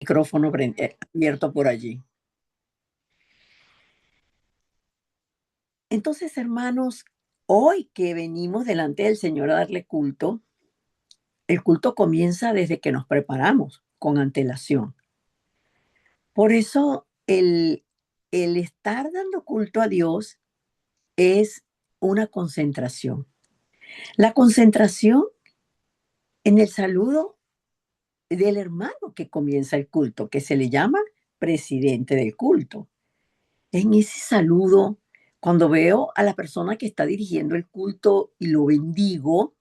Micrófono abierto por allí. Entonces, hermanos, hoy que venimos delante del Señor a darle culto, el culto comienza desde que nos preparamos con antelación. Por eso el estar dando culto a Dios es una concentración. La concentración en el saludo del hermano que comienza el culto, que se le llama presidente del culto. En ese saludo, cuando veo a la persona que está dirigiendo el culto y lo bendigo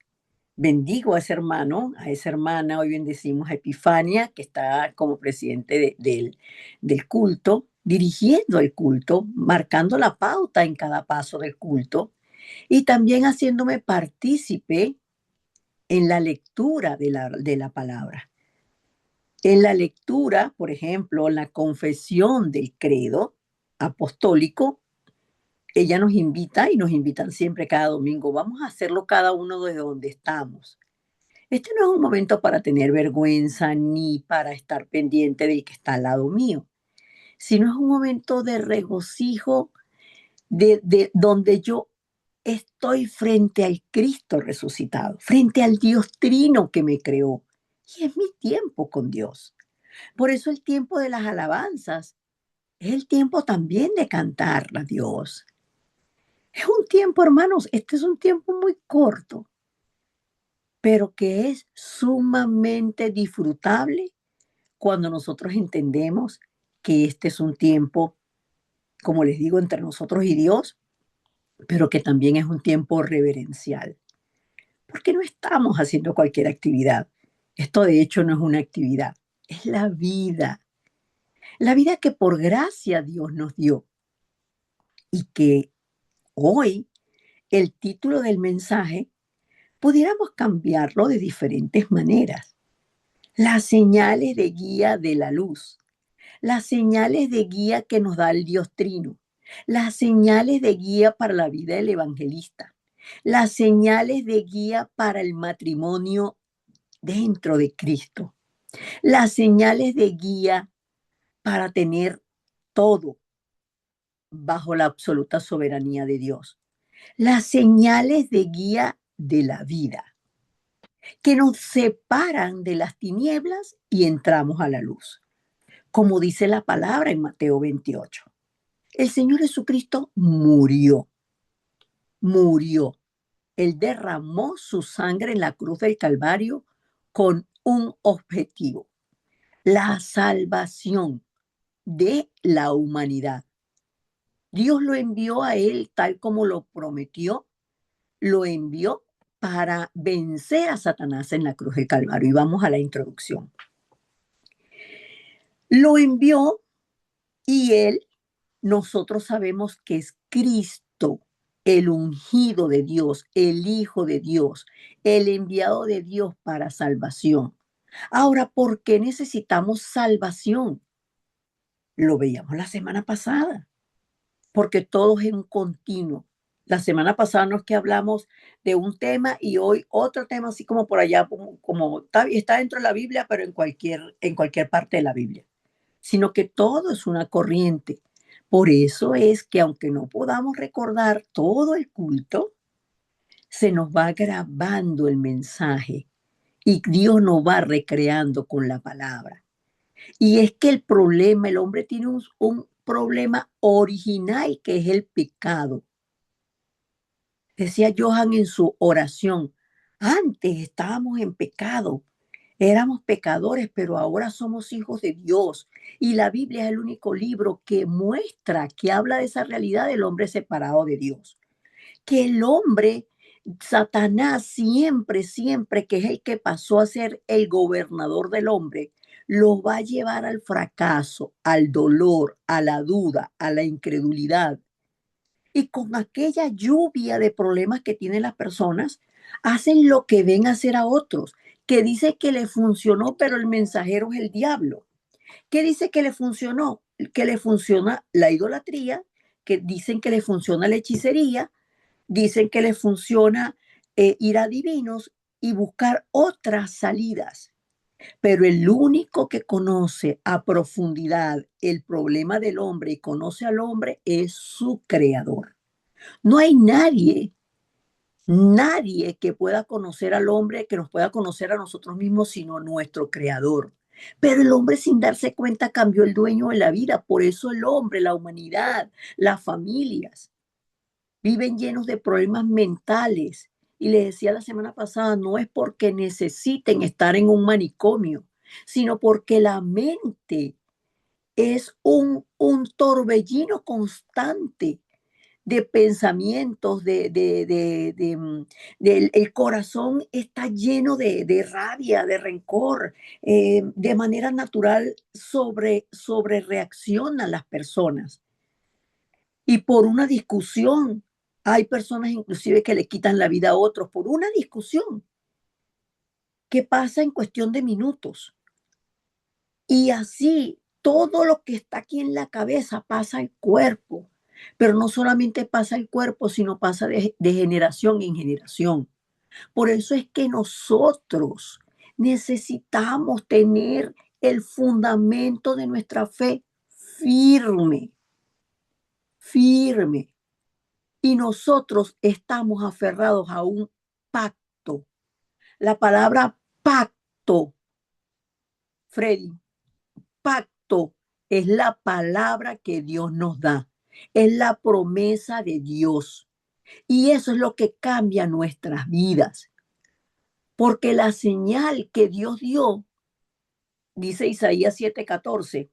a ese hermano, a esa hermana. Hoy bendecimos a Epifania, que está como presidente del culto, dirigiendo el culto, marcando la pauta en cada paso del culto y también haciéndome partícipe en la lectura de la palabra. En la lectura, por ejemplo, la confesión del credo apostólico, ella nos invita y nos invitan siempre cada domingo. Vamos a hacerlo cada uno desde donde estamos. Este no es un momento para tener vergüenza ni para estar pendiente del que está al lado mío, sino es un momento de regocijo de donde yo estoy frente al Cristo resucitado, frente al Dios Trino que me creó. Y es mi tiempo con Dios. Por eso el tiempo de las alabanzas es el tiempo también de cantar a Dios. Es un tiempo, hermanos, este es un tiempo muy corto, pero que es sumamente disfrutable cuando nosotros entendemos que este es un tiempo, como les digo, entre nosotros y Dios, pero que también es un tiempo reverencial, porque no estamos haciendo cualquier actividad. Esto de hecho no es una actividad, es la vida que por gracia Dios nos dio y que hoy el título del mensaje pudiéramos cambiarlo de diferentes maneras. Las señales de guía de la luz, las señales de guía que nos da el Dios Trino, las señales de guía para la vida del evangelista, las señales de guía para el matrimonio dentro de Cristo, las señales de guía para tener todo bajo la absoluta soberanía de Dios, las señales de guía de la vida que nos separan de las tinieblas y entramos a la luz, como dice la palabra en Mateo 28. El Señor Jesucristo murió. Él derramó su sangre en la cruz del Calvario con un objetivo, la salvación de la humanidad. Dios lo envió a él tal como lo prometió, lo envió para vencer a Satanás en la cruz del Calvario. Y vamos a la introducción. Lo envió y él, nosotros sabemos que es Cristo, el ungido de Dios, el Hijo de Dios, el enviado de Dios para salvación. Ahora, ¿por qué necesitamos salvación? Lo veíamos la semana pasada, porque todo es un continuo. La semana pasada no es que hablamos de un tema y hoy otro tema, así como por allá, como está dentro de la Biblia, pero en cualquier parte de la Biblia, sino que todo es una corriente. Por eso es que aunque no podamos recordar todo el culto, se nos va grabando el mensaje y Dios nos va recreando con la palabra. Y es que el hombre tiene un problema original que es el pecado. Decía Johan en su oración, antes estábamos en pecado, éramos pecadores, pero ahora somos hijos de Dios. Y la Biblia es el único libro que muestra, que habla de esa realidad del hombre separado de Dios. Que el hombre, Satanás, siempre, que es el que pasó a ser el gobernador del hombre, lo va a llevar al fracaso, al dolor, a la duda, a la incredulidad. Y con aquella lluvia de problemas que tienen las personas, hacen lo que ven hacer a otros, que dice que le funcionó, pero el mensajero es el diablo. ¿Qué dice que le funcionó? Que le funciona la idolatría, que dicen que le funciona la hechicería, dicen que le funciona ir a divinos y buscar otras salidas. Pero el único que conoce a profundidad el problema del hombre y conoce al hombre es su creador. No hay nadie que pueda conocer al hombre, que nos pueda conocer a nosotros mismos, sino nuestro creador. Pero el hombre sin darse cuenta cambió el dueño de la vida. Por eso el hombre, la humanidad, las familias viven llenos de problemas mentales. Y les decía la semana pasada, no es porque necesiten estar en un manicomio, sino porque la mente es un torbellino constante de pensamientos, el corazón está lleno de rabia, de rencor, de manera natural sobre reaccionan las personas. Y por una discusión, hay personas inclusive que le quitan la vida a otros por una discusión que pasa en cuestión de minutos. Y así todo lo que está aquí en la cabeza pasa al cuerpo, pero no solamente pasa al cuerpo, sino pasa de generación en generación. Por eso es que nosotros necesitamos tener el fundamento de nuestra fe firme, firme. Y nosotros estamos aferrados a un pacto. La palabra pacto, Freddy, pacto es la palabra que Dios nos da, es la promesa de Dios. Y eso es lo que cambia nuestras vidas, porque la señal que Dios dio, dice Isaías 7:14,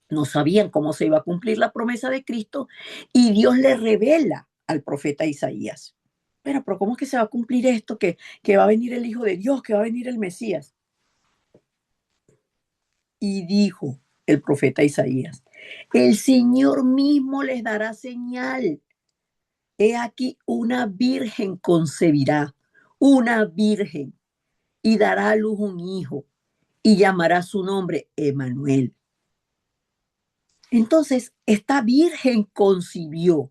no sabían cómo se iba a cumplir la promesa de Cristo y Dios le revela al profeta Isaías. Pero ¿cómo es que se va a cumplir esto? Que va a venir el Hijo de Dios, que va a venir el Mesías. Y dijo el profeta Isaías, el Señor mismo les dará señal. He aquí una virgen concebirá, una virgen, y dará a luz un hijo, y llamará su nombre Emanuel. Entonces, esta virgen concibió,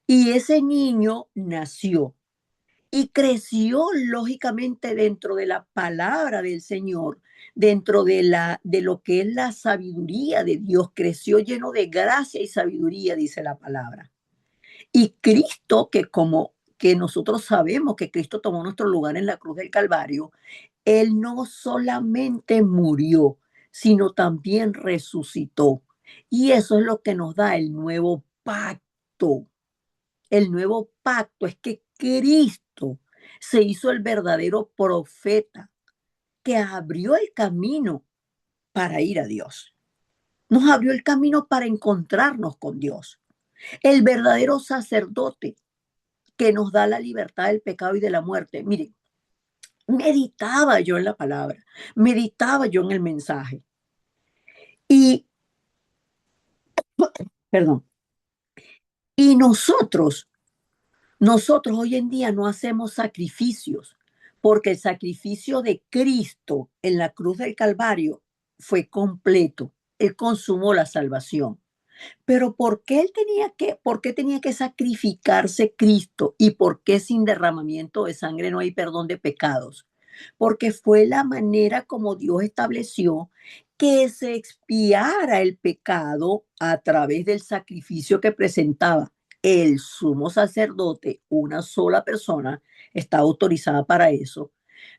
y ese niño nació y creció lógicamente dentro de la palabra del Señor, dentro de lo que es la sabiduría de Dios, creció lleno de gracia y sabiduría, dice la palabra. Y Cristo, que como que nosotros sabemos que Cristo tomó nuestro lugar en la cruz del Calvario, Él no solamente murió, sino también resucitó. Y eso es lo que nos da el nuevo pacto. El nuevo pacto es que Cristo se hizo el verdadero profeta que abrió el camino para ir a Dios. Nos abrió el camino para encontrarnos con Dios. El verdadero sacerdote que nos da la libertad del pecado y de la muerte. Miren, meditaba yo en la palabra, meditaba yo en el mensaje. Y, perdón, y nosotros hoy en día no hacemos sacrificios, porque el sacrificio de Cristo en la cruz del Calvario fue completo. Él consumó la salvación. Pero por qué tenía que sacrificarse Cristo y por qué sin derramamiento de sangre no hay perdón de pecados? Porque fue la manera como Dios estableció que se expiara el pecado a través del sacrificio que presentaba el sumo sacerdote, una sola persona, está autorizada para eso,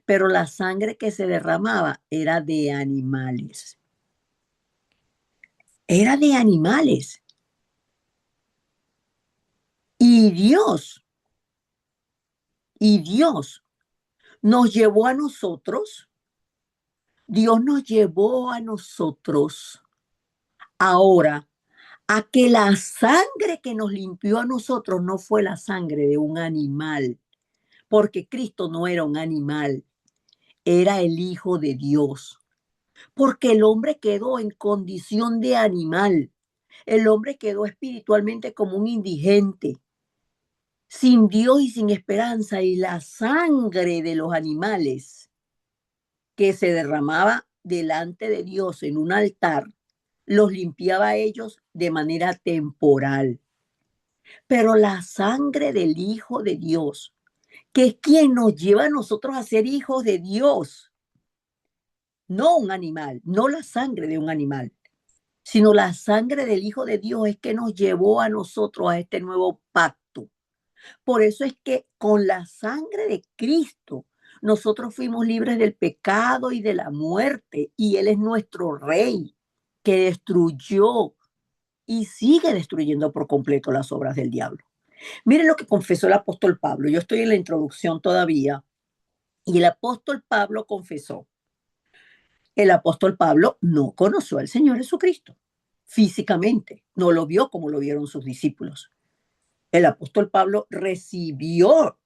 pero la sangre que se derramaba era de animales. Y Dios nos llevó a nosotros, Dios nos llevó a nosotros ahora a que la sangre que nos limpió a nosotros no fue la sangre de un animal, porque Cristo no era un animal, era el Hijo de Dios, porque el hombre quedó en condición de animal, el hombre quedó espiritualmente como un indigente, sin Dios y sin esperanza, y la sangre de los animales que se derramaba delante de Dios en un altar, los limpiaba a ellos de manera temporal. Pero la sangre del Hijo de Dios, que es quien nos lleva a nosotros a ser hijos de Dios, no un animal, no la sangre de un animal, sino la sangre del Hijo de Dios es que nos llevó a nosotros a este nuevo pacto. Por eso es que con la sangre de Cristo nosotros fuimos libres del pecado y de la muerte, y Él es nuestro Rey que destruyó y sigue destruyendo por completo las obras del diablo. Miren lo que confesó el apóstol Pablo. Yo estoy en la introducción todavía, y el apóstol Pablo confesó. El apóstol Pablo no conoció al Señor Jesucristo físicamente, no lo vio como lo vieron sus discípulos. El apóstol Pablo recibió,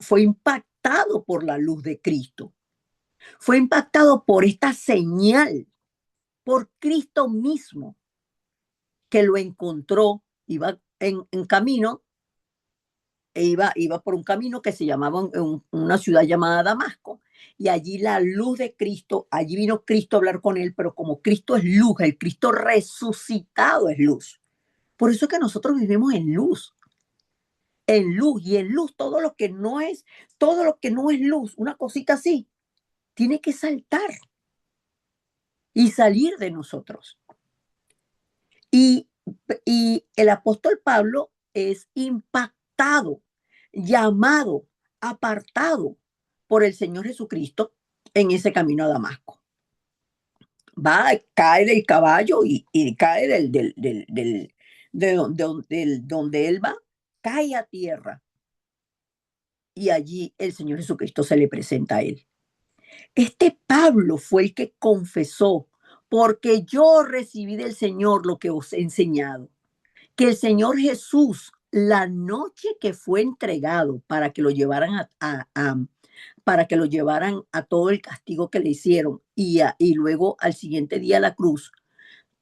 fue impactado por la luz de Cristo, fue impactado por esta señal, por Cristo mismo, que lo encontró, iba en camino, iba por un camino que se llamaba una ciudad llamada Damasco, y allí la luz de Cristo, allí vino Cristo a hablar con él, pero como Cristo es luz, el Cristo resucitado es luz. Por eso es que nosotros vivimos en luz, y en luz todo lo que no es luz, una cosita así, tiene que saltar y salir de nosotros. Y, y el apóstol Pablo es impactado, llamado, apartado por el Señor Jesucristo en ese camino a Damasco. Va, cae del caballo y cae donde él va, cae a tierra. Y allí el Señor Jesucristo se le presenta a él. Este Pablo fue el que confesó, porque yo recibí del Señor lo que os he enseñado, que el Señor Jesús, la noche que fue entregado para que lo llevaran para que lo llevaran a todo el castigo que le hicieron, y luego al siguiente día a la cruz,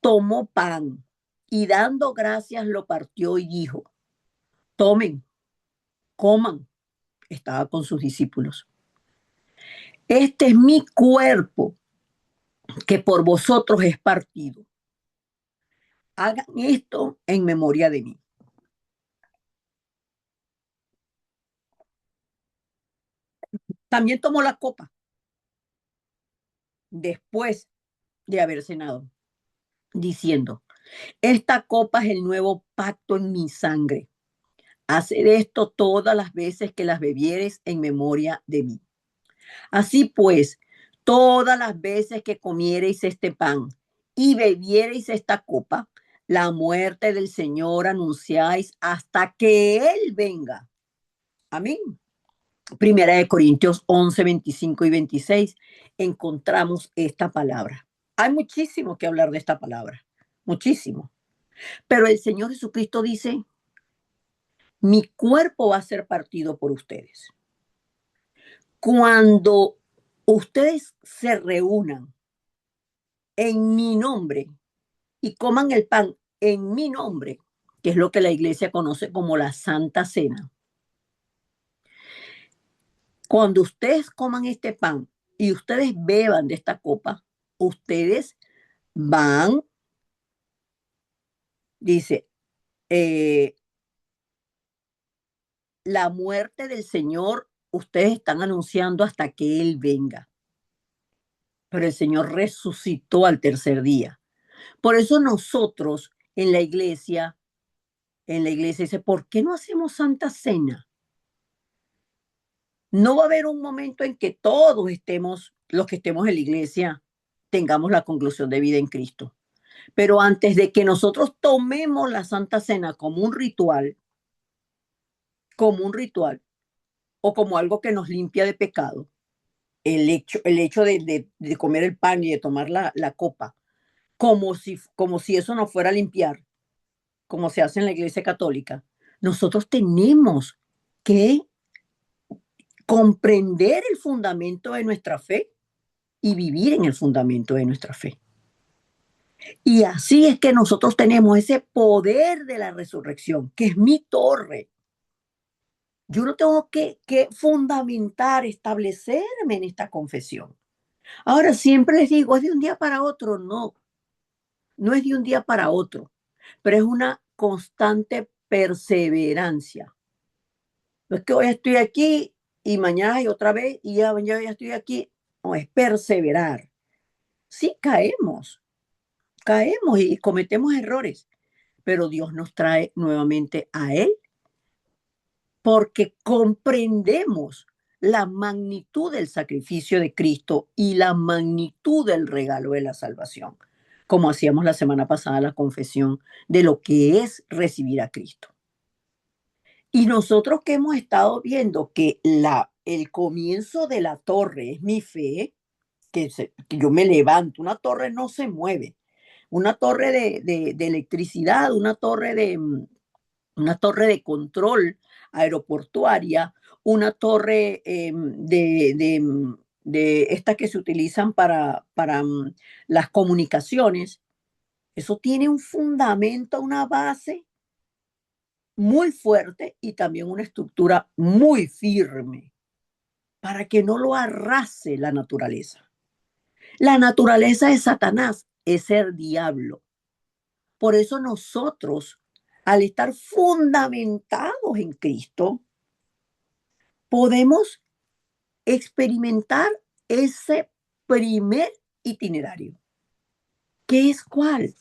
tomó pan y dando gracias lo partió y dijo: tomen, coman. Estaba con sus discípulos. Este es mi cuerpo que por vosotros es partido. Hagan esto en memoria de mí. También tomó la copa después de haber cenado, diciendo: esta copa es el nuevo pacto en mi sangre. Haced esto todas las veces que las bebieres en memoria de mí. Así pues, todas las veces que comiereis este pan y bebiereis esta copa, la muerte del Señor anunciáis hasta que Él venga. Amén. Primera de Corintios 11, 25 y 26, encontramos esta palabra. Hay muchísimo que hablar de esta palabra, muchísimo. Pero el Señor Jesucristo dice: mi cuerpo va a ser partido por ustedes. Cuando ustedes se reúnan en mi nombre y coman el pan en mi nombre, que es lo que la iglesia conoce como la Santa Cena, cuando ustedes coman este pan y ustedes beban de esta copa, ustedes van, dice, eh, la muerte del Señor, ustedes están anunciando hasta que Él venga. Pero el Señor resucitó al tercer día. Por eso nosotros en la iglesia dice: ¿por qué no hacemos Santa Cena? No va a haber un momento en que todos estemos, los que estemos en la iglesia, tengamos la conclusión de vida en Cristo. Pero antes de que nosotros tomemos la Santa Cena como un ritual o como algo que nos limpia de pecado, el hecho de comer el pan y de tomar la copa, como si eso no fuera a limpiar, como se hace en la iglesia católica, nosotros tenemos que comprender el fundamento de nuestra fe y vivir en el fundamento de nuestra fe. Y así es que nosotros tenemos ese poder de la resurrección, que es mi torre. Yo no tengo que fundamentar, establecerme en esta confesión. Ahora, siempre les digo, es de un día para otro. No, no es de un día para otro, pero es una constante perseverancia. No es que hoy estoy aquí y mañana y otra vez y ya estoy aquí. No, es perseverar. Sí, caemos y cometemos errores, pero Dios nos trae nuevamente a Él porque comprendemos la magnitud del sacrificio de Cristo y la magnitud del regalo de la salvación, como hacíamos la semana pasada la confesión de lo que es recibir a Cristo. Y nosotros que hemos estado viendo que el comienzo de la torre es mi fe, que yo me levanto, una torre no se mueve, una torre de electricidad, una torre de control aeroportuaria, una torre de estas que se utilizan para las comunicaciones. Eso tiene un fundamento, una base muy fuerte y también una estructura muy firme para que no lo arrase la naturaleza. La naturaleza de Satanás es el diablo. Por eso nosotros, al estar fundamentados en Cristo, podemos experimentar ese primer itinerario. ¿Qué es cuál?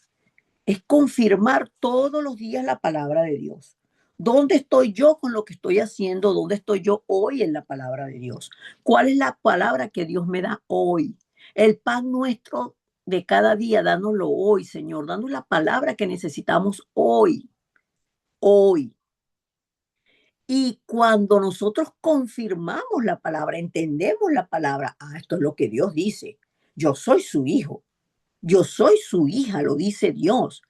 Es confirmar todos los días la palabra de Dios. ¿Dónde estoy yo con lo que estoy haciendo? ¿Dónde estoy yo hoy en la palabra de Dios? ¿Cuál es la palabra que Dios me da hoy? El pan nuestro de cada día, dánoslo hoy, Señor, danos la palabra que necesitamos hoy, hoy. Y cuando nosotros confirmamos la palabra, entendemos la palabra, esto es lo que Dios dice. Yo soy su hijo, yo soy su hija, lo dice Dios.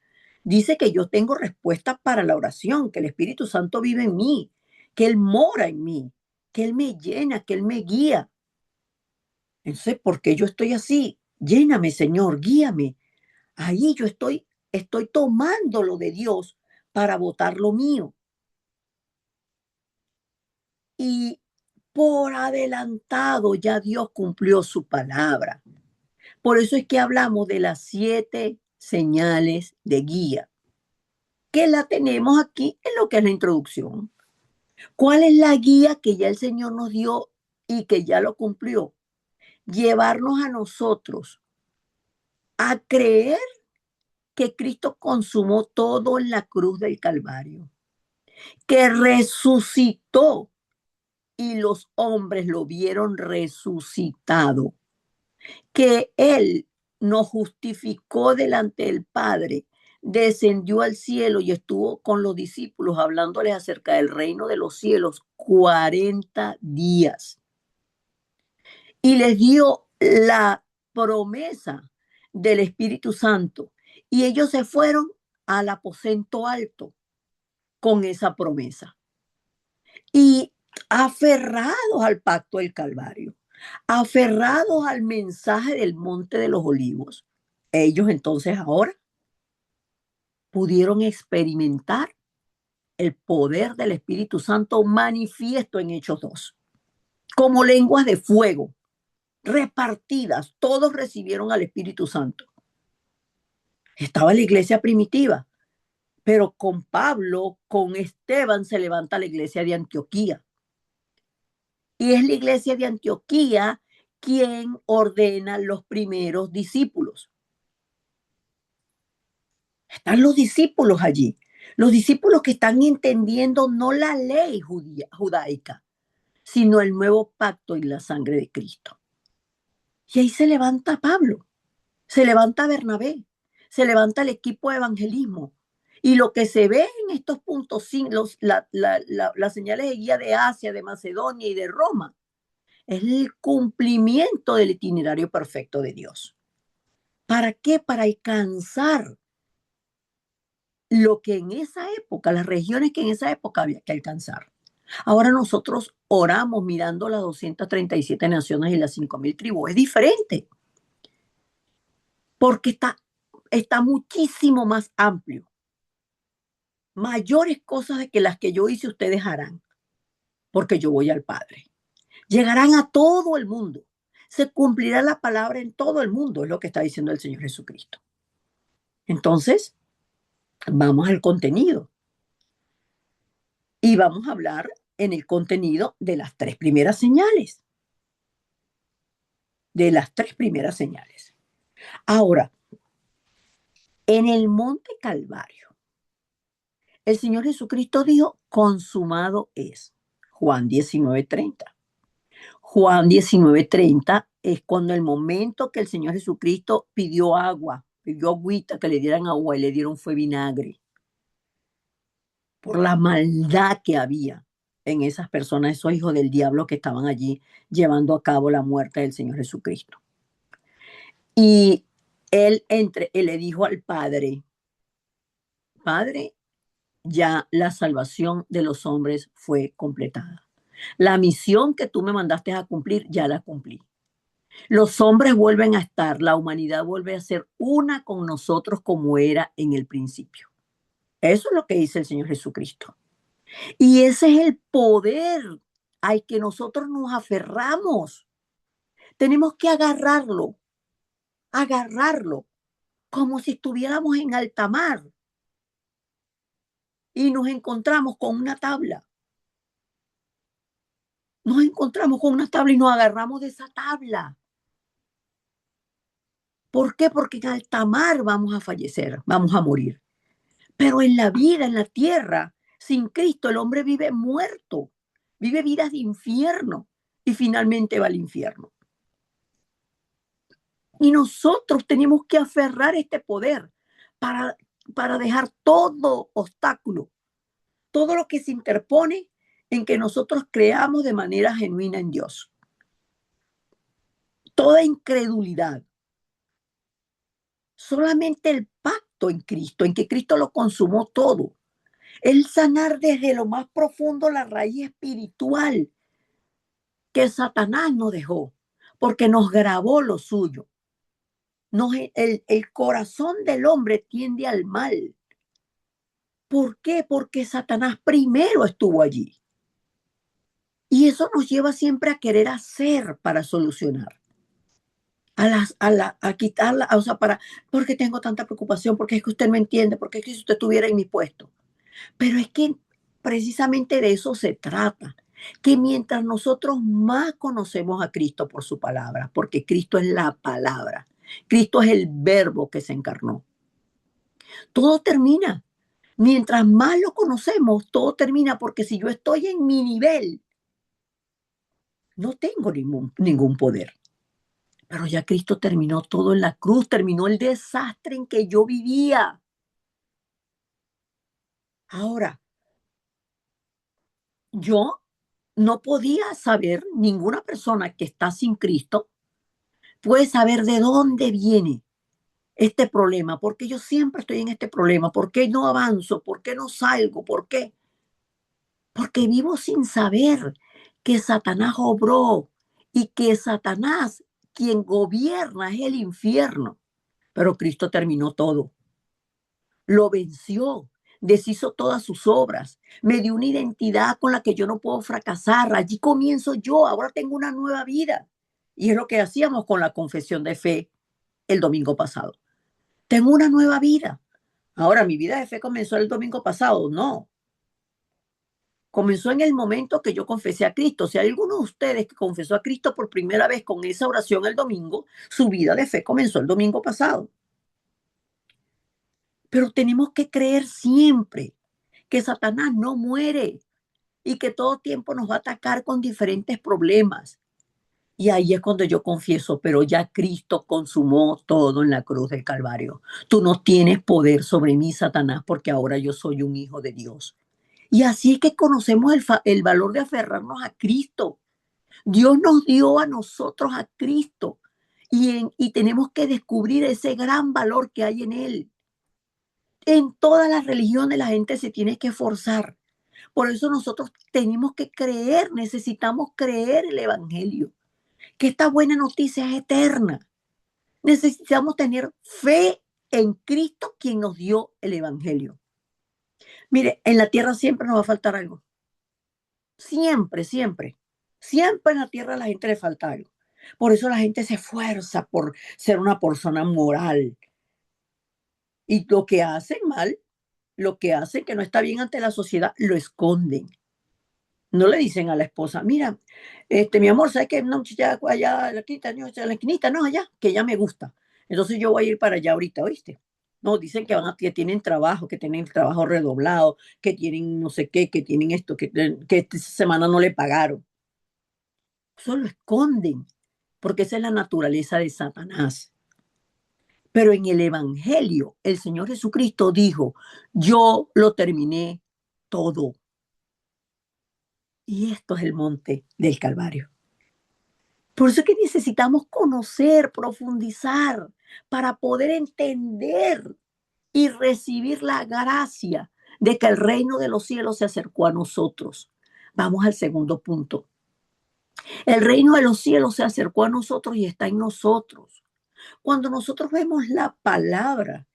Dice que yo tengo respuesta para la oración, que el Espíritu Santo vive en mí, que Él mora en mí, que Él me llena, que Él me guía. Entonces, ¿por qué yo estoy así? Lléname, Señor, guíame. Ahí yo estoy tomando lo de Dios para botar lo mío. Y por adelantado ya Dios cumplió su palabra. Por eso es que hablamos de las 7 señales de guía, que la tenemos aquí en lo que es la introducción. ¿Cuál es la guía que ya el Señor nos dio y que ya lo cumplió? Llevarnos a nosotros a creer que Cristo consumó todo en la cruz del Calvario, que resucitó y los hombres lo vieron resucitado, que Él nos justificó delante del Padre, descendió al cielo y estuvo con los discípulos hablándoles acerca del reino de los cielos 40 días. Y les dio la promesa del Espíritu Santo. Y ellos se fueron al aposento alto con esa promesa. Y aferrados al pacto del Calvario, aferrados al mensaje del Monte de los Olivos, ellos entonces ahora pudieron experimentar el poder del Espíritu Santo manifiesto en Hechos 2, como lenguas de fuego, repartidas, todos recibieron al Espíritu Santo. Estaba la iglesia primitiva, pero con Pablo, con Esteban se levanta la iglesia de Antioquía. Y es la iglesia de Antioquía quien ordena los primeros discípulos. Están los discípulos allí, los discípulos que están entendiendo no la ley judaica, sino el nuevo pacto y la sangre de Cristo. Y ahí se levanta Pablo, se levanta Bernabé, se levanta el equipo de evangelismo. Y lo que se ve en estos puntos, las señales de guía de Asia, de Macedonia y de Roma, es el cumplimiento del itinerario perfecto de Dios. ¿Para qué? Para alcanzar lo que en esa época, las regiones que en esa época había que alcanzar. Ahora nosotros oramos mirando las 237 naciones y las 5.000 tribus. Es diferente, porque está muchísimo más amplio. Mayores cosas de que las que yo hice ustedes harán, porque yo voy al Padre. Llegarán a todo el mundo. Se cumplirá la palabra en todo el mundo, es lo que está diciendo el Señor Jesucristo. Entonces, vamos al contenido. Y vamos a hablar en el contenido de las 3 primeras señales. De las 3 primeras señales. Ahora, en el monte Calvario, el Señor Jesucristo dijo, consumado es. Juan 19:30. Juan 19:30 es cuando el momento que el Señor Jesucristo pidió agua, pidió agüita, que le dieran agua y le dieron fue vinagre, por la maldad que había en esas personas, esos hijos del diablo que estaban allí llevando a cabo la muerte del Señor Jesucristo. Y él le dijo al Padre, Padre, ya la salvación de los hombres fue completada. La misión que tú me mandaste a cumplir, ya la cumplí. Los hombres vuelven a estar, la humanidad vuelve a ser una con nosotros como era en el principio. Eso es lo que dice el Señor Jesucristo. Y ese es el poder al que nosotros nos aferramos. Tenemos que agarrarlo, como si estuviéramos en alta mar y nos encontramos con una tabla. Nos encontramos con una tabla y nos agarramos de esa tabla. ¿Por qué? Porque en alta mar vamos a fallecer, vamos a morir. Pero en la vida, en la tierra, sin Cristo, el hombre vive muerto, vive vidas de infierno y finalmente va al infierno. Y nosotros tenemos que aferrar este poder para, para dejar todo obstáculo, todo lo que se interpone en que nosotros creamos de manera genuina en Dios. Toda incredulidad. Solamente el pacto en Cristo, en que Cristo lo consumó todo. El sanar desde lo más profundo la raíz espiritual que Satanás nos dejó, porque nos grabó lo suyo. El corazón del hombre tiende al mal. ¿Por qué? Porque Satanás primero estuvo allí. Y eso nos lleva siempre a querer hacer para solucionar. A quitarla, o sea, porque tengo tanta preocupación, porque es que usted no entiende, porque es que si usted estuviera en mi puesto. Pero es que precisamente de eso se trata, que mientras nosotros más conocemos a Cristo por su palabra, porque Cristo es la palabra, Cristo es el verbo que se encarnó, todo termina. Mientras más lo conocemos, todo termina, porque si yo estoy en mi nivel, no tengo ningún poder. Pero ya Cristo terminó todo en la cruz, terminó el desastre en que yo vivía. Ahora, yo no podía saber, ninguna persona que está sin Cristo puede saber de dónde viene este problema, porque yo siempre estoy en este problema, por qué no avanzo, por qué no salgo, por qué. Porque vivo sin saber que Satanás obró y que Satanás, quien gobierna, es el infierno. Pero Cristo terminó todo, lo venció, deshizo todas sus obras, me dio una identidad con la que yo no puedo fracasar. Allí comienzo yo, ahora tengo una nueva vida. Y es lo que hacíamos con la confesión de fe el domingo pasado. Tengo una nueva vida. Ahora, mi vida de fe comenzó el domingo pasado. No, comenzó en el momento que yo confesé a Cristo. Si hay alguno de ustedes que confesó a Cristo por primera vez con esa oración el domingo, su vida de fe comenzó el domingo pasado. Pero tenemos que creer siempre que Satanás no muere y que todo tiempo nos va a atacar con diferentes problemas. Y ahí es cuando yo confieso, pero ya Cristo consumó todo en la cruz del Calvario. Tú no tienes poder sobre mí, Satanás, porque ahora yo soy un hijo de Dios. Y así es que conocemos el valor de aferrarnos a Cristo. Dios nos dio a nosotros a Cristo y tenemos que descubrir ese gran valor que hay en Él. En todas las religiones la gente se tiene que esforzar. Por eso nosotros tenemos que creer, necesitamos creer el Evangelio, que esta buena noticia es eterna. Necesitamos tener fe en Cristo, quien nos dio el Evangelio. Mire, en la tierra siempre nos va a faltar algo. Siempre, siempre. Siempre en la tierra a la gente le falta algo. Por eso la gente se esfuerza por ser una persona moral. Y lo que hacen mal, lo que hacen que no está bien ante la sociedad, lo esconden. No le dicen a la esposa, mira, mi amor, ¿sabes qué? No, ya allá en la esquinita, no, allá, que ella me gusta. Entonces yo voy a ir para allá ahorita, ¿oíste? No, dicen que que tienen trabajo, que tienen el trabajo redoblado, que tienen no sé qué, que tienen esto, que esta semana no le pagaron. Eso lo esconden, porque esa es la naturaleza de Satanás. Pero en el Evangelio, el Señor Jesucristo dijo, yo lo terminé todo. Y esto es el monte del Calvario. Por eso es que necesitamos conocer, profundizar, para poder entender y recibir la gracia de que el reino de los cielos se acercó a nosotros. Vamos al segundo punto. El reino de los cielos se acercó a nosotros y está en nosotros. Cuando nosotros vemos la palabra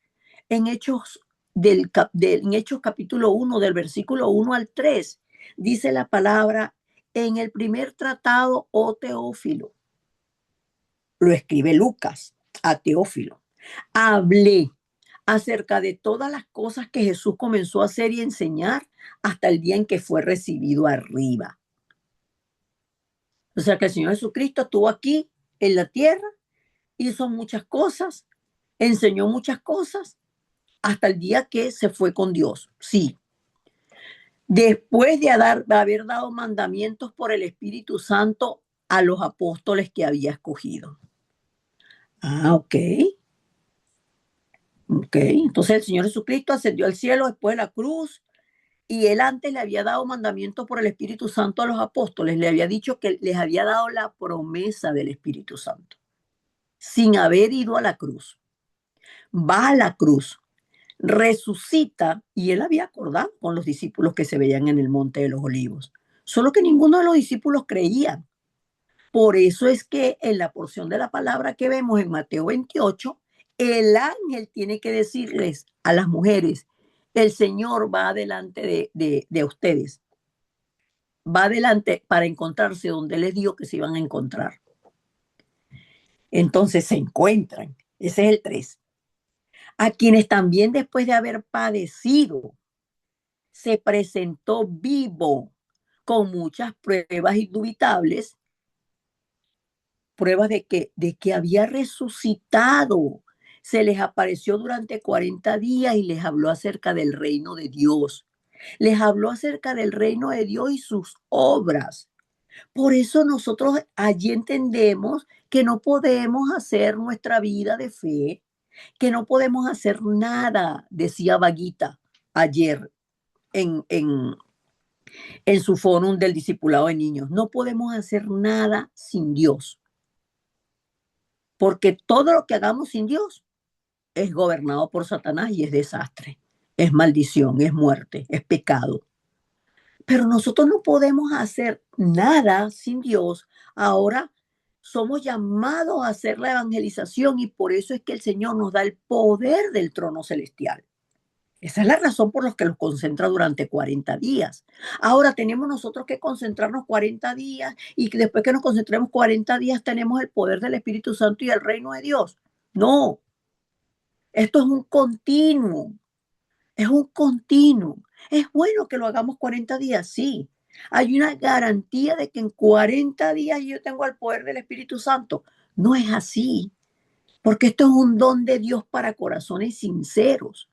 en Hechos, en Hechos capítulo 1, del versículo 1 al 3, dice la palabra, en el primer tratado, oh Teófilo, lo escribe Lucas a Teófilo, hablé acerca de todas las cosas que Jesús comenzó a hacer y enseñar hasta el día en que fue recibido arriba. O sea que el Señor Jesucristo estuvo aquí en la tierra, hizo muchas cosas, enseñó muchas cosas hasta el día que se fue con Dios. Sí. Después de haber dado mandamientos por el Espíritu Santo a los apóstoles que había escogido. Ah, ok. Ok. Entonces el Señor Jesucristo ascendió al cielo después de la cruz y él antes le había dado mandamientos por el Espíritu Santo a los apóstoles. Le había dicho que les había dado la promesa del Espíritu Santo sin haber ido a la cruz. Va a la cruz, resucita y él había acordado con los discípulos que se veían en el Monte de los Olivos. Solo que ninguno de los discípulos creía. Por eso es que en la porción de la palabra que vemos en Mateo 28, el ángel tiene que decirles a las mujeres, el Señor va adelante de ustedes, va adelante para encontrarse donde les dijo que se iban a encontrar. Entonces se encuentran, ese es el 3. A quienes también después de haber padecido, se presentó vivo con muchas pruebas indubitables, pruebas de que había resucitado. Se les apareció durante 40 días y les habló acerca del reino de Dios. Les habló acerca del reino de Dios y sus obras. Por eso nosotros allí entendemos que no podemos hacer nuestra vida de fe, que no podemos hacer nada, decía Vaguita ayer en su fórum del discipulado de niños. No podemos hacer nada sin Dios, porque todo lo que hagamos sin Dios es gobernado por Satanás y es desastre, es maldición, es muerte, es pecado. Pero nosotros no podemos hacer nada sin Dios. Ahora somos llamados a hacer la evangelización y por eso es que el Señor nos da el poder del trono celestial. Esa es la razón por la que los concentra durante 40 días. Ahora tenemos nosotros que concentrarnos 40 días y que después que nos concentremos 40 días tenemos el poder del Espíritu Santo y el reino de Dios. No, esto es un continuo, es un continuo. Es bueno que lo hagamos 40 días, sí. Hay una garantía de que en 40 días yo tengo el poder del Espíritu Santo. No es así, porque esto es un don de Dios para corazones sinceros.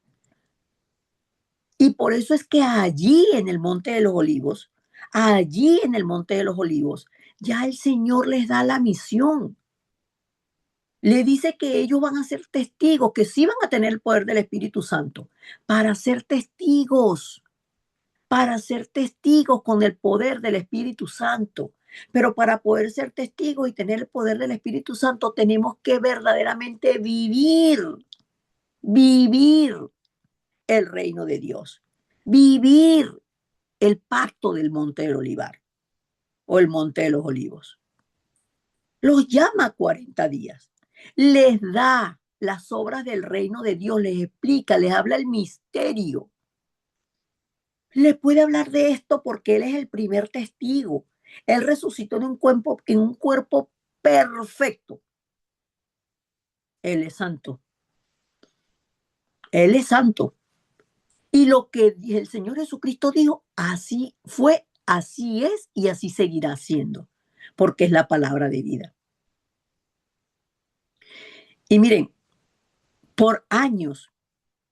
Y por eso es que allí en el Monte de los Olivos, allí en el Monte de los Olivos, ya el Señor les da la misión. Le dice que ellos van a ser testigos, que sí van a tener el poder del Espíritu Santo para ser testigos con el poder del Espíritu Santo. Pero para poder ser testigos y tener el poder del Espíritu Santo, tenemos que verdaderamente vivir el reino de Dios, vivir el pacto del Monte del Olivar o el Monte de los Olivos. Los llama 40 días, les da las obras del reino de Dios, les explica, les habla el misterio. Les puede hablar de esto porque Él es el primer testigo. Él resucitó en un cuerpo perfecto. Él es santo. Él es santo. Y lo que el Señor Jesucristo dijo, así fue, así es y así seguirá siendo, porque es la palabra de vida. Y miren, Por años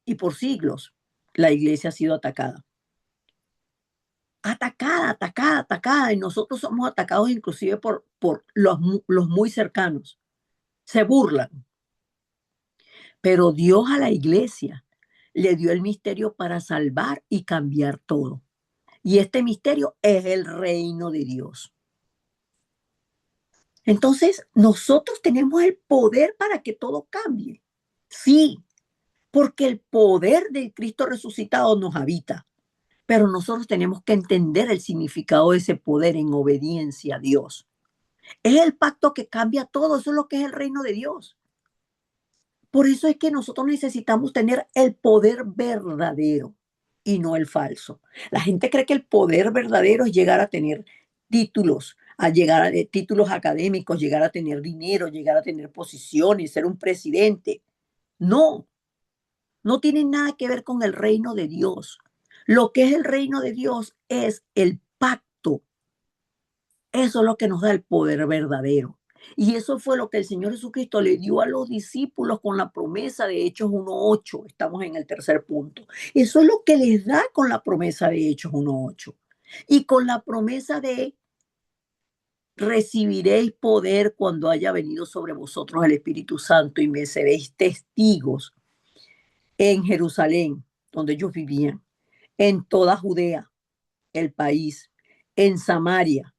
y por siglos, la iglesia ha sido atacada. Atacada, atacada, atacada. Y nosotros somos atacados inclusive por los muy cercanos. Se burlan. Pero Dios a la iglesia le dio el misterio para salvar y cambiar todo. Y este misterio es el reino de Dios. Entonces, nosotros tenemos el poder para que todo cambie. Sí, porque el poder del Cristo resucitado nos habita. Pero nosotros tenemos que entender el significado de ese poder en obediencia a Dios. Es el pacto que cambia todo. Eso es lo que es el reino de Dios. Por eso es que nosotros necesitamos tener el poder verdadero y no el falso. La gente cree que el poder verdadero es llegar a tener títulos, a llegar a títulos académicos, llegar a tener dinero, llegar a tener posiciones, ser un presidente. No, no tiene nada que ver con el reino de Dios. Lo que es el reino de Dios es el pacto. Eso es lo que nos da el poder verdadero. Y eso fue lo que el Señor Jesucristo le dio a los discípulos con la promesa de Hechos 1:8. Estamos en el tercer punto. Eso es lo que les da con la promesa de Hechos 1:8. Y con la promesa de recibiréis poder cuando haya venido sobre vosotros el Espíritu Santo y me seréis testigos en Jerusalén, donde ellos vivían, en toda Judea, el país, en Samaria,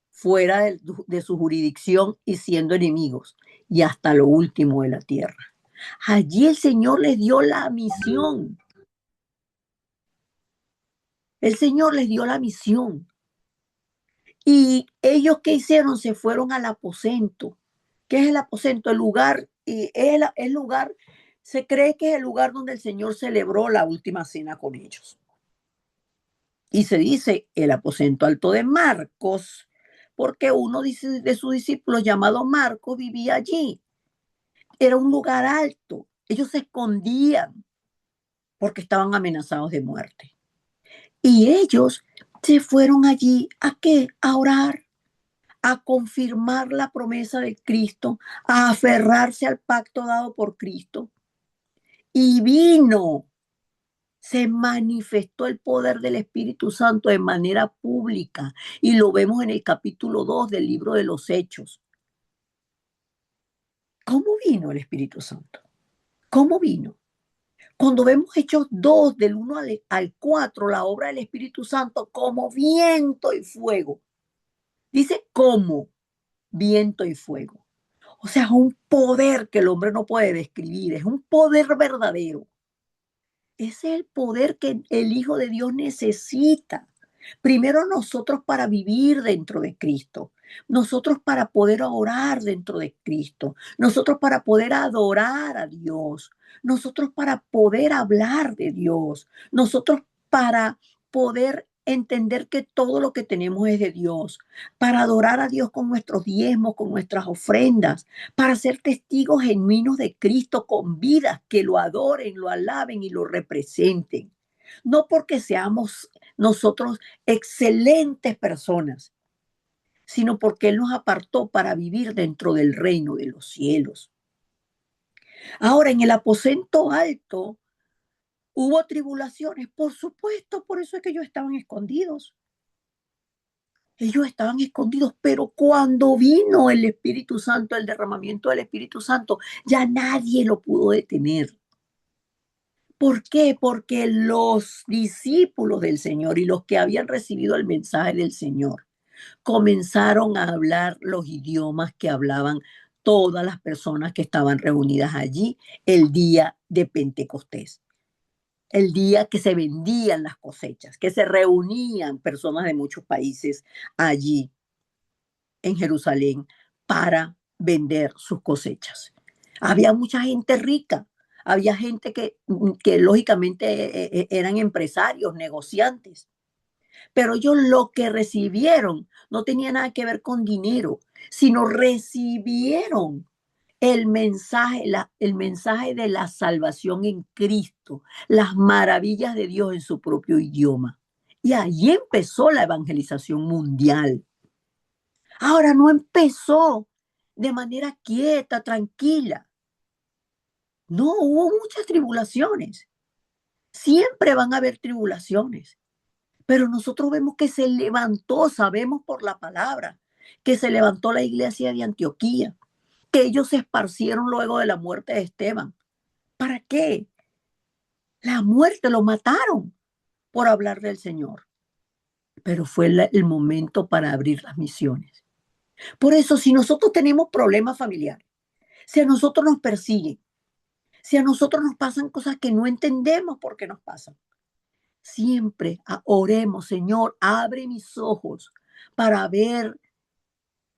fuera de su jurisdicción y siendo enemigos, y hasta lo último de la tierra. Allí el Señor les dio la misión. El Señor les dio la misión. Y ellos, ¿qué hicieron? Se fueron al aposento. ¿Qué es el aposento? El lugar, y el lugar, se cree que es el lugar donde el Señor celebró la última cena con ellos. Y se dice el aposento alto de Marcos, porque uno de sus discípulos llamado Marcos vivía allí. Era un lugar alto. Ellos se escondían porque estaban amenazados de muerte. Y ellos se fueron allí ¿a qué? A orar, a confirmar la promesa de Cristo, a aferrarse al pacto dado por Cristo. Y se manifestó el poder del Espíritu Santo de manera pública. Y lo vemos en el capítulo 2 del libro de los Hechos. ¿Cómo vino el Espíritu Santo? ¿Cómo vino? Cuando vemos Hechos 2, del 1 al 4, la obra del Espíritu Santo como viento y fuego. Dice como viento y fuego. O sea, es un poder que el hombre no puede describir, es un poder verdadero. Ese es el poder que el Hijo de Dios necesita. Primero nosotros para vivir dentro de Cristo, nosotros para poder orar dentro de Cristo, nosotros para poder adorar a Dios, nosotros para poder hablar de Dios, nosotros para poder entender que todo lo que tenemos es de Dios, para adorar a Dios con nuestros diezmos, con nuestras ofrendas, para ser testigos genuinos de Cristo con vidas que lo adoren, lo alaben y lo representen. No porque seamos nosotros excelentes personas, sino porque Él nos apartó para vivir dentro del reino de los cielos. Ahora, en el aposento alto hubo tribulaciones, por supuesto, por eso es que ellos estaban escondidos. Ellos estaban escondidos, pero cuando vino el Espíritu Santo, el derramamiento del Espíritu Santo, ya nadie lo pudo detener. ¿Por qué? Porque los discípulos del Señor y los que habían recibido el mensaje del Señor comenzaron a hablar los idiomas que hablaban todas las personas que estaban reunidas allí el día de Pentecostés, el día que se vendían las cosechas, que se reunían personas de muchos países allí en Jerusalén para vender sus cosechas. Había mucha gente rica, había gente que lógicamente eran empresarios, negociantes, pero ellos lo que recibieron no tenía nada que ver con dinero, sino recibieron el mensaje de la salvación en Cristo, las maravillas de Dios en su propio idioma. Y ahí empezó la evangelización mundial. Ahora no empezó de manera quieta, tranquila. No, hubo muchas tribulaciones. Siempre van a haber tribulaciones. Pero nosotros vemos que se levantó, sabemos por la palabra, que se levantó la iglesia de Antioquía, que ellos se esparcieron luego de la muerte de Esteban. ¿Para qué? La muerte, lo mataron por hablar del Señor. Pero fue el momento para abrir las misiones. Por eso, si nosotros tenemos problemas familiares, si a nosotros nos persiguen, si a nosotros nos pasan cosas que no entendemos por qué nos pasan, siempre oremos, Señor, abre mis ojos para ver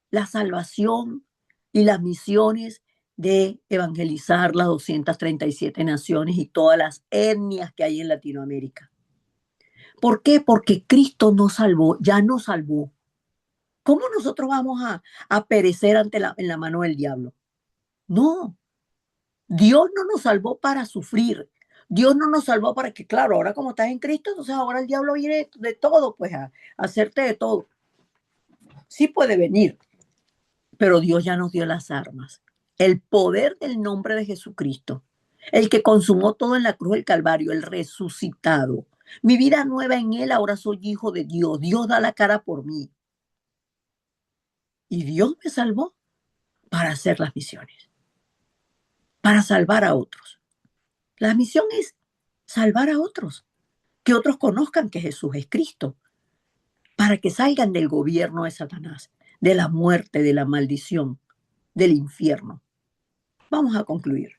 la salvación y las misiones de evangelizar las 237 naciones y todas las etnias que hay en Latinoamérica. ¿Por qué? Porque Cristo nos salvó, ya nos salvó. ¿Cómo nosotros vamos a perecer en la mano del diablo? No, Dios no nos salvó para sufrir. Dios no nos salvó para que, claro, ahora como estás en Cristo, entonces ahora el diablo viene de todo, pues a hacerte de todo. Sí puede venir, pero Dios ya nos dio las armas. El poder del nombre de Jesucristo, el que consumó todo en la cruz del Calvario, el resucitado. Mi vida nueva en Él, ahora soy hijo de Dios. Dios da la cara por mí. Y Dios me salvó para hacer las misiones, para salvar a otros. La misión es salvar a otros, que otros conozcan que Jesús es Cristo, para que salgan del gobierno de Satanás, de la muerte, de la maldición, del infierno. Vamos a concluir.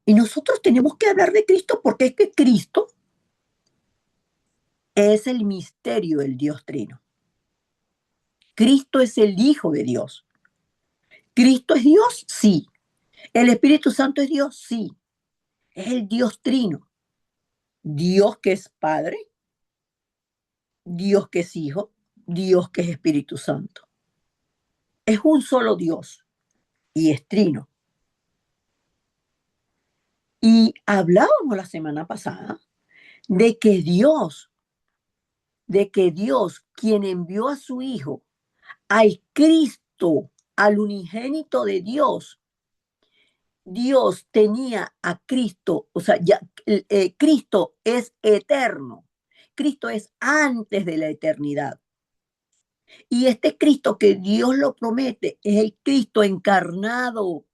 Y nosotros tenemos que hablar de Cristo porque es que Cristo es el misterio del Dios Trino. Cristo es el Hijo de Dios. ¿Cristo es Dios? Sí. ¿El Espíritu Santo es Dios? Sí. Es el Dios Trino. Dios que es Padre, Dios que es Hijo, Dios que es Espíritu Santo. Es un solo Dios y es Trino. Y hablábamos la semana pasada de que Dios, quien envió a su Hijo, al Cristo, al unigénito de Dios, Dios tenía a Cristo, o sea, ya Cristo es eterno. Cristo es antes de la eternidad. Y este Cristo que Dios lo promete es el Cristo encarnado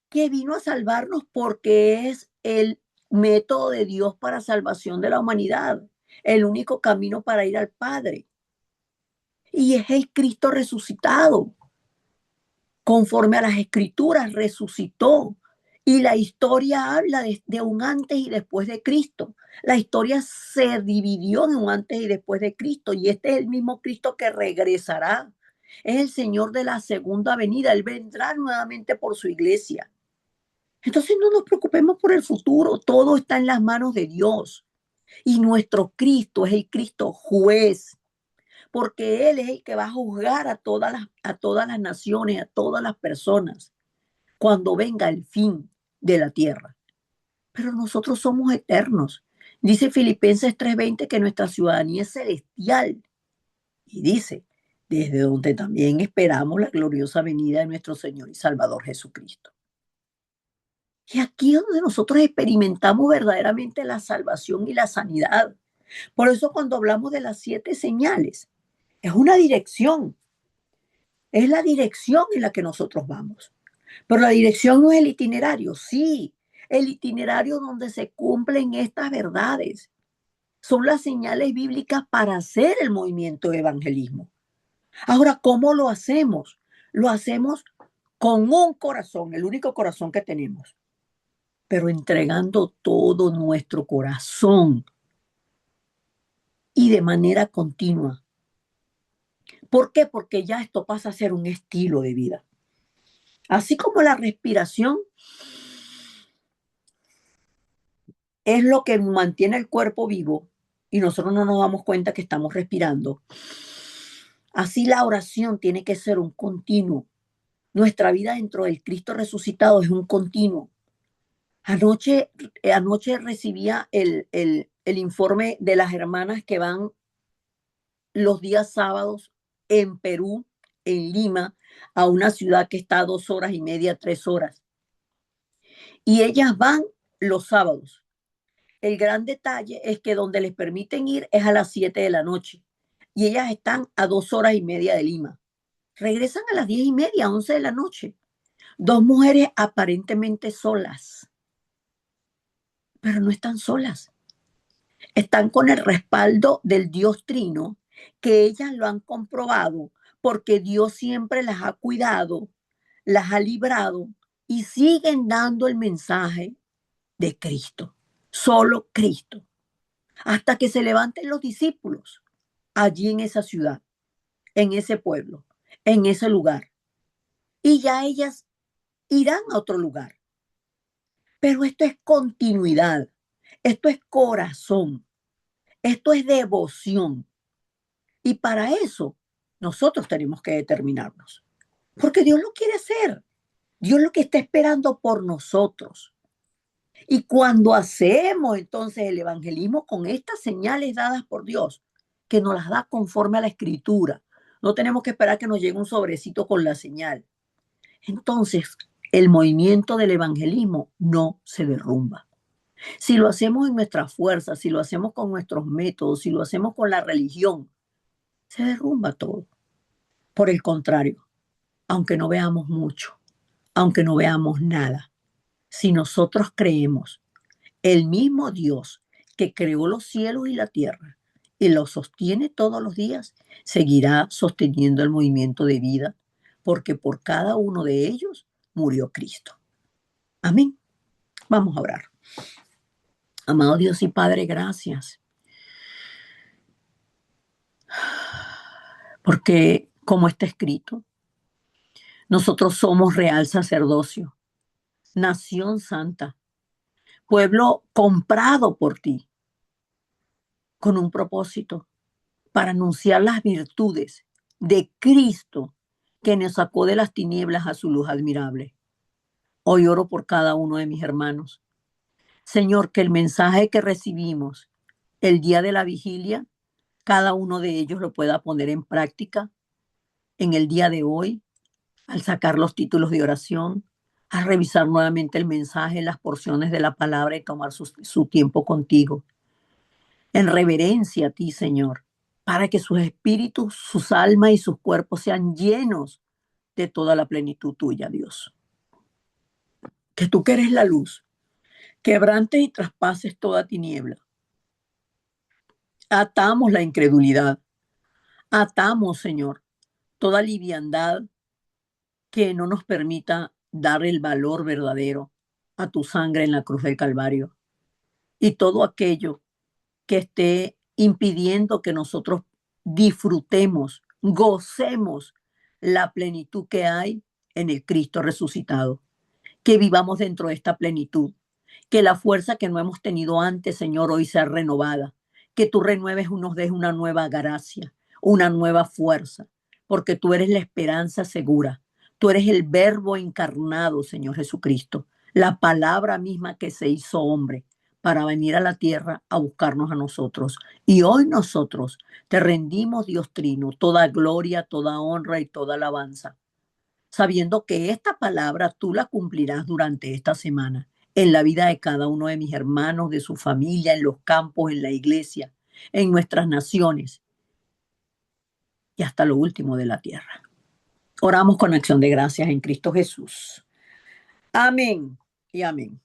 que vino a salvarnos porque es el método de Dios para salvación de la humanidad, el único camino para ir al Padre. Y es el Cristo resucitado. Conforme a las escrituras, resucitó. Y la historia habla de un antes y después de Cristo. La historia se dividió en un antes y después de Cristo. Y este es el mismo Cristo que regresará. Es el Señor de la segunda venida. Él vendrá nuevamente por su iglesia. Entonces no nos preocupemos por el futuro. Todo está en las manos de Dios. Y nuestro Cristo es el Cristo juez, porque Él es el que va a juzgar a todas las naciones, a todas las personas, cuando venga el fin de la tierra. Pero nosotros somos eternos. Dice Filipenses 3:20 que nuestra ciudadanía es celestial. Y dice, desde donde también esperamos la gloriosa venida de nuestro Señor y Salvador Jesucristo. Y aquí es donde nosotros experimentamos verdaderamente la salvación y la sanidad. Por eso cuando hablamos de las 7 señales, es una dirección. Es la dirección en la que nosotros vamos. Pero la dirección no es el itinerario, sí, el itinerario donde se cumplen estas verdades. Son las señales bíblicas para hacer el movimiento de evangelismo. Ahora, ¿cómo lo hacemos? Lo hacemos con un corazón, el único corazón que tenemos, pero entregando todo nuestro corazón y de manera continua. ¿Por qué? Porque ya esto pasa a ser un estilo de vida. Así como la respiración es lo que mantiene el cuerpo vivo y nosotros no nos damos cuenta que estamos respirando. Así la oración tiene que ser un continuo. Nuestra vida dentro del Cristo resucitado es un continuo. Anoche recibía el informe de las hermanas que van los días sábados en Perú, en Lima a una ciudad que está a 2 horas y media, 3 horas. Y ellas van los sábados. El gran detalle es que donde les permiten ir es a las 7 de la noche. Y ellas están a 2 horas y media de Lima. Regresan a las 10:30, 11 de la noche. Dos mujeres aparentemente solas, pero no están solas. Están con el respaldo del Dios Trino, que ellas lo han comprobado porque Dios siempre las ha cuidado, las ha librado y siguen dando el mensaje de Cristo, solo Cristo, hasta que se levanten los discípulos allí en esa ciudad, en ese pueblo, en ese lugar. Y ya ellas irán a otro lugar. Pero esto es continuidad, esto es corazón, esto es devoción. Y para eso nosotros tenemos que determinarnos, porque Dios lo quiere hacer. Dios lo que está esperando por nosotros. Y cuando hacemos entonces el evangelismo con estas señales dadas por Dios, que nos las da conforme a la escritura, no tenemos que esperar que nos llegue un sobrecito con la señal. Entonces, el movimiento del evangelismo no se derrumba. Si lo hacemos en nuestra fuerza, si lo hacemos con nuestros métodos, si lo hacemos con la religión, se derrumba todo. Por el contrario, aunque no veamos mucho, aunque no veamos nada, si nosotros creemos el mismo Dios que creó los cielos y la tierra y los sostiene todos los días, seguirá sosteniendo el movimiento de vida, porque por cada uno de ellos murió Cristo. Amén. Vamos a orar. Amado Dios y Padre, gracias, porque como está escrito, nosotros somos real sacerdocio, nación santa, pueblo comprado por ti, con un propósito, para anunciar las virtudes de Cristo que nos sacó de las tinieblas a su luz admirable. Hoy oro por cada uno de mis hermanos. Señor, que el mensaje que recibimos el día de la vigilia, cada uno de ellos lo pueda poner en práctica en el día de hoy, al sacar los títulos de oración, al revisar nuevamente el mensaje, las porciones de la palabra y tomar su tiempo contigo. En reverencia a ti, Señor, para que sus espíritus, sus almas y sus cuerpos sean llenos de toda la plenitud tuya, Dios. Que tú que eres la luz, quebrantes y traspases toda tiniebla. Atamos la incredulidad, atamos, Señor, toda liviandad que no nos permita dar el valor verdadero a tu sangre en la cruz del Calvario y todo aquello que esté impidiendo que nosotros disfrutemos, gocemos la plenitud que hay en el Cristo resucitado. Que vivamos dentro de esta plenitud. Que la fuerza que no hemos tenido antes, Señor, hoy sea renovada. Que tú renueves y nos des una nueva gracia, una nueva fuerza, porque tú eres la esperanza segura. Tú eres el verbo encarnado, Señor Jesucristo, la palabra misma que se hizo hombre para venir a la tierra a buscarnos a nosotros. Y hoy nosotros te rendimos, Dios Trino, toda gloria, toda honra y toda alabanza, sabiendo que esta palabra tú la cumplirás durante esta semana en la vida de cada uno de mis hermanos, de su familia, en los campos, en la iglesia, en nuestras naciones y hasta lo último de la tierra. Oramos con acción de gracias en Cristo Jesús. Amén y amén.